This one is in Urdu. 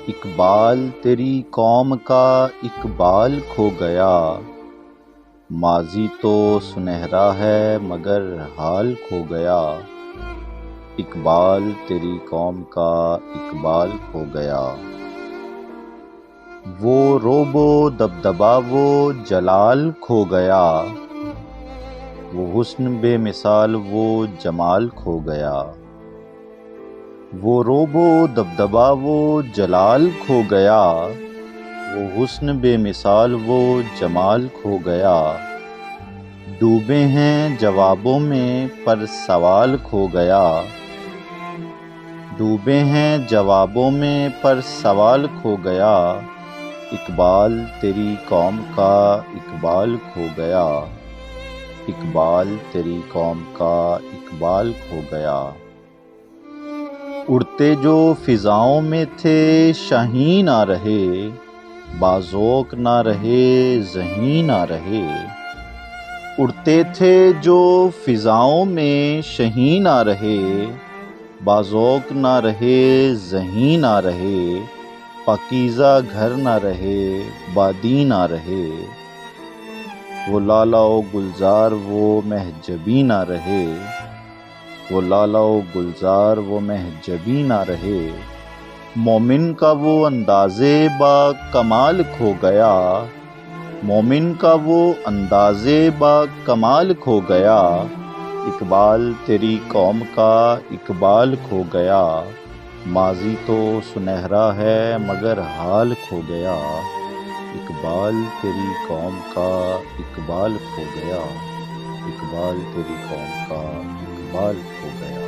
اقبال تیری قوم کا اقبال کھو گیا، ماضی تو سنہرا ہے مگر حال کھو گیا۔ اقبال تیری قوم کا اقبال کھو گیا۔ وہ رعب و دبدبا و جلال کھو گیا، وہ حسن بے مثال وہ جمال کھو گیا۔ وہ رعب و دبدبا وہ جلال کھو گیا، وہ حسن بے مثال وہ جمال کھو گیا۔ ڈوبے ہیں جوابوں میں پر سوال کھو گیا، ڈوبے ہیں جوابوں میں پر سوال کھو گیا۔ اقبال تیری قوم کا اقبال کھو گیا، اقبال تیری قوم کا اقبال کھو گیا۔ اڑتے جو فضاؤں میں تھے شاہین نہ رہے، بازوق نہ رہے ذہین نہ رہے۔ اڑتے تھے جو فضاؤں میں شاہین نہ رہے، بازوق نہ رہے ذہین نہ رہے۔ پاکیزہ گھر نہ رہے بادی نہ رہے، وہ لالہ و گلزار وہ مہجبی نہ رہے، وہ لالہ و گلزار وہ مہجبی نہ رہے۔ مومن کا وہ انداز با کمال کھو گیا، مومن کا وہ انداز با کمال کھو گیا۔ اقبال تیری قوم کا اقبال کھو گیا، ماضی تو سنہرا ہے مگر حال کھو گیا۔ اقبال تیری قوم کا اقبال کھو گیا، اقبال تیری قوم کا اقبال کھو گیا۔